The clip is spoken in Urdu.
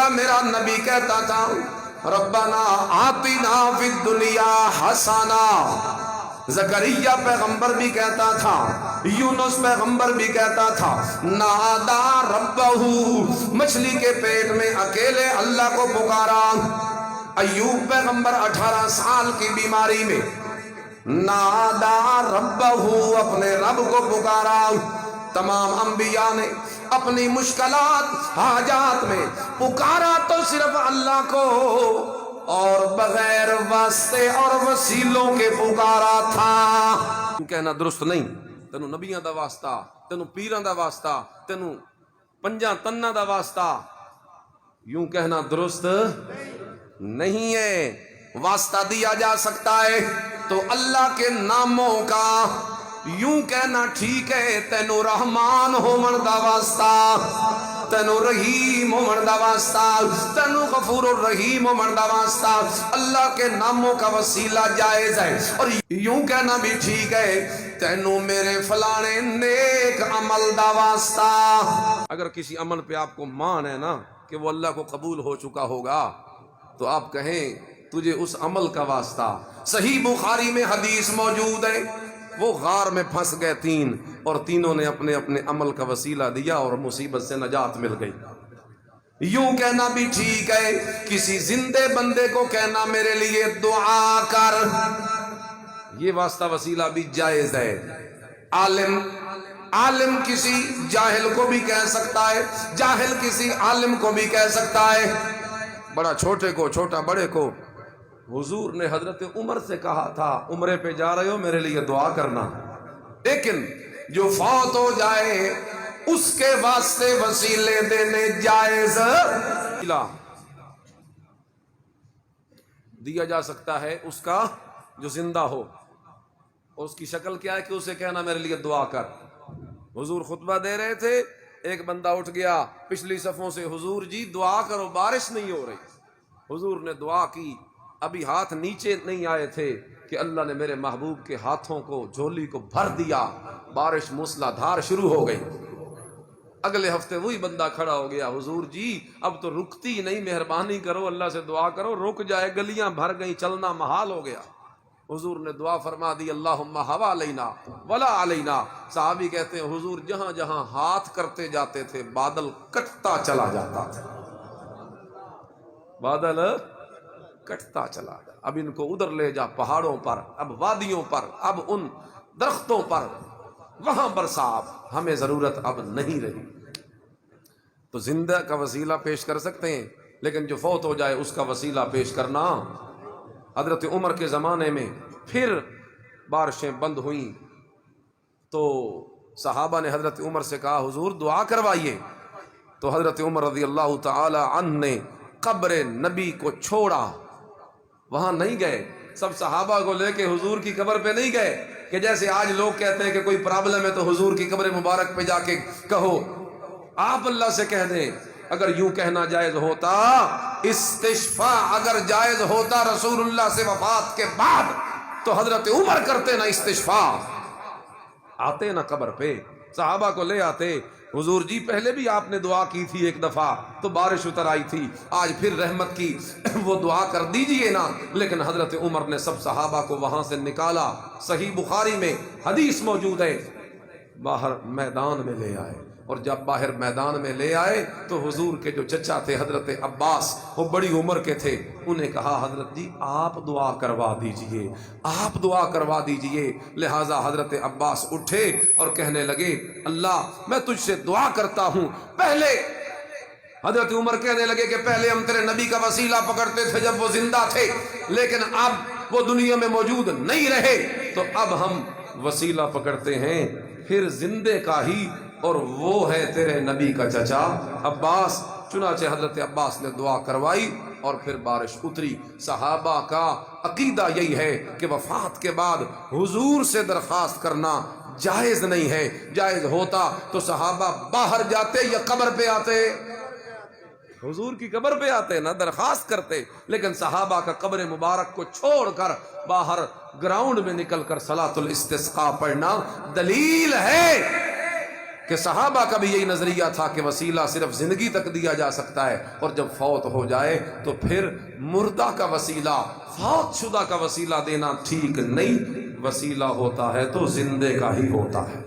زکریا میرا نبی کہتا تھا ربنا آتنا فی الدنیا حسنا، زکریا پیغمبر بھی کہتا تھا، یونس پیغمبر بھی کہتا تھا نادا ربہ، مچھلی کے پیٹ میں اکیلے اللہ کو پکارا۔ ایوب پیغمبر 18 سال کی بیماری میں نادا ربہ، اپنے رب کو پکارا۔ تمام انبیاء نے اپنی مشکلات حاجات میں پکارا تو صرف اللہ کو، اور بغیر واسطے اور وسیلوں کے پکارا تھا۔ کہنا درست نہیں، تینوں نبیاں دا واسطہ، تینوں پیران دا واسطہ، تینوں پنجاں تنہ دا واسطہ، یوں کہنا درست نہیں ہے۔ واسطہ دیا جا سکتا ہے تو اللہ کے ناموں کا، یوں کہنا ٹھیک ہے تینوں رحمان ہومن دا واسطہ، تینوں رحیم ہومن دا واسطہ، تینوں غفور الرحیم ہومن دا واسطہ، اللہ کے ناموں کا وسیلہ جائز ہے۔ اور یوں کہنا بھی ٹھیک ہے تینوں میرے فلانے نیک عمل دا واسطہ۔ اگر کسی عمل پہ آپ کو مان ہے نا کہ وہ اللہ کو قبول ہو چکا ہوگا تو آپ کہیں تجھے اس عمل کا واسطہ۔ صحیح بخاری میں حدیث موجود ہے، وہ غار میں پھنس گئے تین، اور تینوں نے اپنے اپنے عمل کا وسیلہ دیا اور مصیبت سے نجات مل گئی۔ یوں کہنا بھی ٹھیک ہے، کسی زندے بندے کو کہنا میرے لیے دعا کر، یہ واسطہ وسیلہ بھی جائز ہے۔ عالم کسی جاہل کو بھی کہہ سکتا ہے، جاہل کسی عالم کو بھی کہہ سکتا ہے، بڑا چھوٹے کو، چھوٹا بڑے کو۔ حضور نے حضرت عمر سے کہا تھا عمرے پہ جا رہے ہو میرے لیے دعا کرنا، لیکن جو فوت ہو جائے اس کے واسطے وسیلے دینے جائز دیا جا سکتا ہے اس کا جو زندہ ہو، اور اس کی شکل کیا ہے کہ اسے کہنا میرے لیے دعا کر۔ حضور خطبہ دے رہے تھے، ایک بندہ اٹھ گیا پچھلی صفوں سے، حضور جی دعا کرو بارش نہیں ہو رہی۔ حضور نے دعا کی، ابھی ہاتھ نیچے نہیں آئے تھے کہ اللہ نے میرے محبوب کے ہاتھوں کو، جھولی کو بھر دیا، بارش موسلا دھار شروع ہو گئی۔ اگلے ہفتے وہی بندہ کھڑا ہو گیا، حضور جی اب تو رکتی نہیں، مہربانی کرو اللہ سے دعا کرو، رک جائے، گلیاں بھر گئیں، چلنا محال ہو گیا۔ حضور نے دعا فرما دی اللہم ہوا علینا ولا علینا۔ صحابی کہتے ہیں حضور جہاں جہاں ہاتھ کرتے جاتے تھے بادل کٹتا چلا جاتا تھا، بادل کٹتا چلا جاتا۔ اب ان کو ادھر لے جا پہاڑوں پر، اب وادیوں پر، اب ان درختوں پر، وہاں برسا، اب ہمیں ضرورت اب نہیں رہی۔ تو زندہ کا وسیلہ پیش کر سکتے ہیں، لیکن جو فوت ہو جائے اس کا وسیلہ پیش کرنا۔ حضرت عمر کے زمانے میں پھر بارشیں بند ہوئیں تو صحابہ نے حضرت عمر سے کہا حضور دعا کروائیے، تو حضرت عمر رضی اللہ تعالی عنہ نے قبر نبی کو چھوڑا، وہاں نہیں گئے، سب صحابہ کو لے کے حضور کی قبر پہ نہیں گئے کہ جیسے آج لوگ کہتے ہیں کہ کوئی پرابلم ہے تو حضور کی قبر مبارک پہ جا کے کہو۔ آپ اللہ سے کہہ دیں، اگر یوں کہنا جائز ہوتا، استشفاء اگر جائز ہوتا رسول اللہ سے وفات کے بعد تو حضرت عمر کرتے نہ استشفاء، آتے نہ قبر پہ، صحابہ کو لے آتے، حضور جی پہلے بھی آپ نے دعا کی تھی ایک دفعہ تو بارش اتر آئی تھی، آج پھر رحمت کی وہ دعا کر دیجئے نا۔ لیکن حضرت عمر نے سب صحابہ کو وہاں سے نکالا، صحیح بخاری میں حدیث موجود ہے، باہر میدان میں لے آئے، اور جب باہر میدان میں لے آئے تو حضور کے جو چچا تھے حضرت عباس، وہ بڑی عمر کے تھے، انہیں کہا حضرت جی آپ دعا کروا دیجئے، آپ دعا کروا دیجئے۔ لہٰذا حضرت عباس اٹھے اور کہنے لگے اللہ میں تجھ سے دعا کرتا ہوں۔ پہلے حضرت عمر کہنے لگے کہ پہلے ہم تیرے نبی کا وسیلہ پکڑتے تھے جب وہ زندہ تھے، لیکن اب وہ دنیا میں موجود نہیں رہے تو اب ہم وسیلہ پکڑتے ہیں پھر زندے کا ہی، اور وہ ہے تیرے نبی کا چچا عباس۔ چنانچہ حضرت عباس نے دعا کروائی اور پھر بارش اتری۔ صحابہ کا عقیدہ یہی ہے کہ وفات کے بعد حضور سے درخواست کرنا جائز نہیں ہے، جائز ہوتا تو صحابہ باہر جاتے یا قبر پہ آتے، حضور کی قبر پہ آتے نہ درخواست کرتے، لیکن صحابہ کا قبر مبارک کو چھوڑ کر باہر گراؤنڈ میں نکل کر صلاۃ الاستسقاء پڑھنا دلیل ہے کہ صحابہ کا بھی یہی نظریہ تھا کہ وسیلہ صرف زندگی تک دیا جا سکتا ہے، اور جب فوت ہو جائے تو پھر مردہ کا وسیلہ، فوت شدہ کا وسیلہ دینا ٹھیک نہیں، وسیلہ ہوتا ہے تو زندے کا ہی ہوتا ہے۔